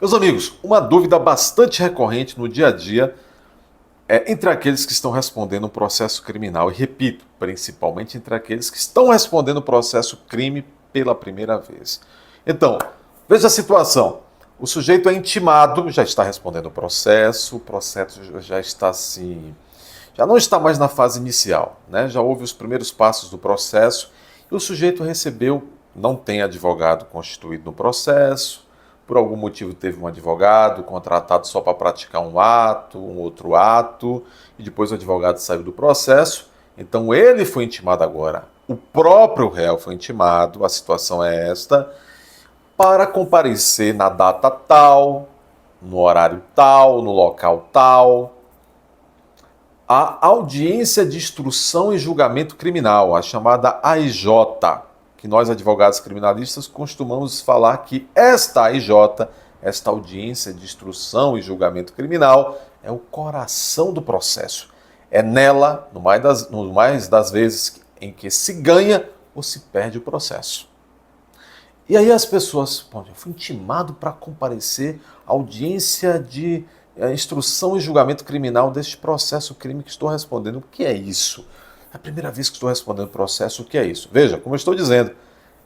Meus amigos, uma dúvida bastante recorrente no dia a dia é entre aqueles que estão respondendo um processo criminal. E repito, principalmente entre aqueles que estão respondendo o processo crime pela primeira vez. Então, veja a situação. O sujeito é intimado, já está respondendo o processo já está assim, já não está mais na fase inicial, né? Já houve os primeiros passos do processo e o sujeito recebeu, não tem advogado constituído no processo, por algum motivo teve um advogado contratado só para praticar um ato, um outro ato, e depois o advogado saiu do processo, então ele foi intimado agora. O próprio réu foi intimado, a situação é esta, para comparecer na data tal, no horário tal, no local tal, a audiência de instrução e julgamento criminal, a chamada AIJ, que nós advogados criminalistas costumamos falar que esta AIJ, esta audiência de instrução e julgamento criminal, é o coração do processo. É nela, no mais das vezes em que se ganha ou se perde o processo. E aí as pessoas, bom, eu fui intimado para comparecer à audiência de instrução e julgamento criminal deste processo crime que estou respondendo. O que é isso? É a primeira vez que estou respondendo processo, o que é isso? Veja, como eu estou dizendo,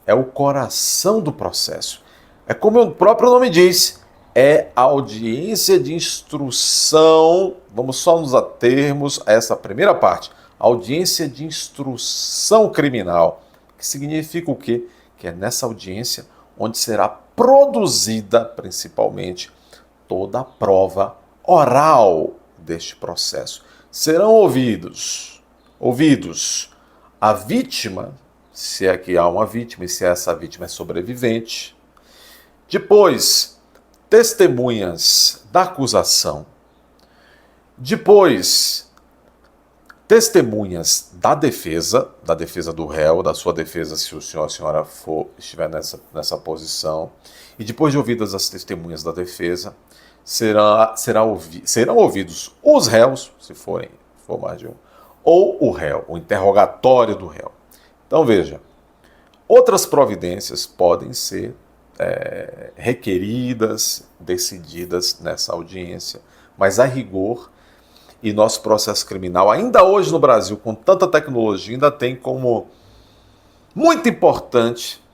é o coração do processo. É como o próprio nome diz, é a audiência de instrução, vamos só nos atermos a essa primeira parte, audiência de instrução criminal, que significa o quê? Que é nessa audiência onde será produzida, principalmente, toda a prova oral deste processo. Serão ouvidos a vítima, se é que há uma vítima e se essa vítima é sobrevivente. Depois, testemunhas da acusação. Depois, testemunhas da defesa do réu, da sua defesa, se o senhor ou a senhora estiver nessa posição. E depois de ouvidas as testemunhas da defesa, serão ouvidos os réus, se for mais de um, ou o réu, o interrogatório do réu. Então veja, outras providências podem ser requeridas, decididas nessa audiência, mas a rigor, e nosso processo criminal, ainda hoje no Brasil, com tanta tecnologia, ainda tem como muito importante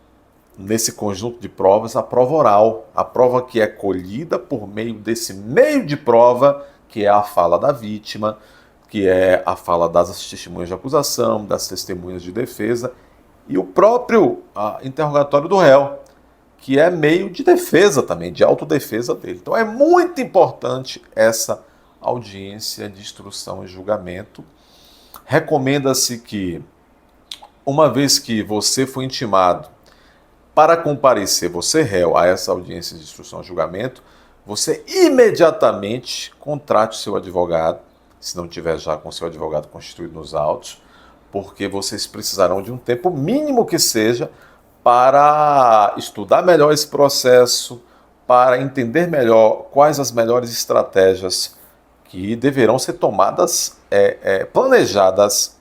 nesse conjunto de provas a prova oral, a prova que é colhida por meio desse meio de prova, que é a fala da vítima, que é a fala das testemunhas de acusação, das testemunhas de defesa, e o próprio interrogatório do réu, que é meio de defesa também, de autodefesa dele. Então é muito importante essa audiência de instrução e julgamento. Recomenda-se que, uma vez que você foi intimado para comparecer, você réu, a essa audiência de instrução e julgamento, você imediatamente contrate o seu advogado, se não tiver já com o seu advogado constituído nos autos, porque vocês precisarão de um tempo mínimo que seja para estudar melhor esse processo, para entender melhor quais as melhores estratégias que deverão ser tomadas, planejadas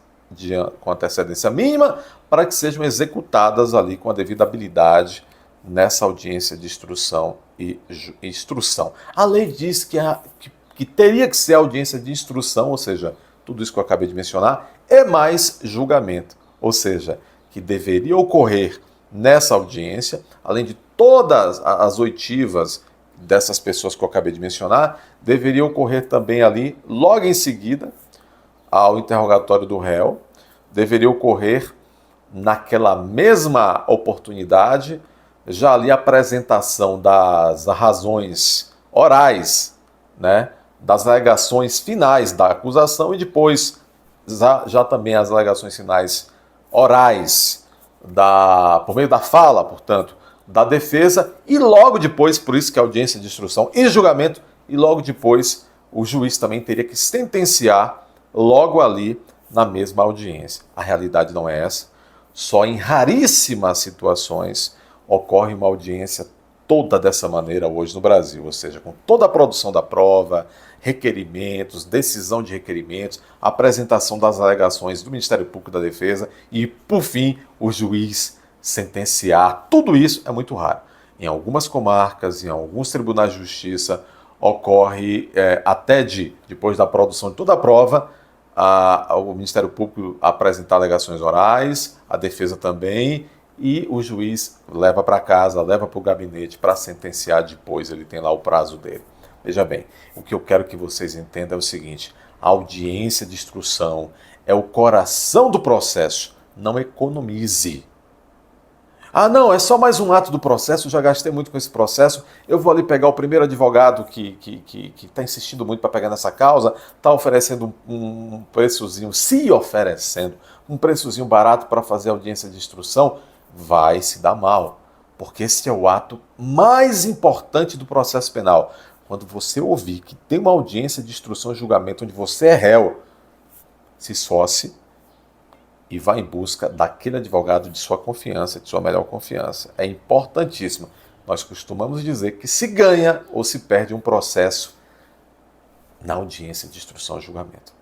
com antecedência mínima, para que sejam executadas ali com a devida habilidade nessa audiência de instrução e instrução. A lei diz que teria que ser audiência de instrução, ou seja, tudo isso que eu acabei de mencionar, é mais julgamento, ou seja, que deveria ocorrer nessa audiência, além de todas as oitivas dessas pessoas que eu acabei de mencionar, deveria ocorrer também ali, logo em seguida, ao interrogatório do réu, deveria ocorrer naquela mesma oportunidade, já ali a apresentação das razões orais, né, das alegações finais da acusação e depois já também as alegações finais orais, por meio da fala, portanto, da defesa, e logo depois, por isso que a audiência de instrução e julgamento, e logo depois o juiz também teria que sentenciar logo ali na mesma audiência. A realidade não é essa. Só em raríssimas situações ocorre uma audiência toda dessa maneira hoje no Brasil, ou seja, com toda a produção da prova, requerimentos, decisão de requerimentos, apresentação das alegações do Ministério Público da Defesa e, por fim, o juiz sentenciar. Tudo isso é muito raro. Em algumas comarcas, em alguns tribunais de justiça, ocorre depois da produção de toda a prova, o Ministério Público apresentar alegações orais, a defesa também, e o juiz leva para casa, leva para o gabinete para sentenciar depois, ele tem lá o prazo dele. Veja bem, o que eu quero que vocês entendam é o seguinte: a audiência de instrução é o coração do processo, não economize. Ah, não, é só mais um ato do processo, já gastei muito com esse processo, eu vou ali pegar o primeiro advogado que está insistindo muito para pegar nessa causa, está oferecendo um preçozinho, se oferecendo um preçozinho barato para fazer audiência de instrução, vai se dar mal, porque esse é o ato mais importante do processo penal. Quando você ouvir que tem uma audiência de instrução e julgamento onde você é réu, se esforce e vá em busca daquele advogado de sua confiança, de sua melhor confiança. É importantíssimo. Nós costumamos dizer que se ganha ou se perde um processo na audiência de instrução e julgamento.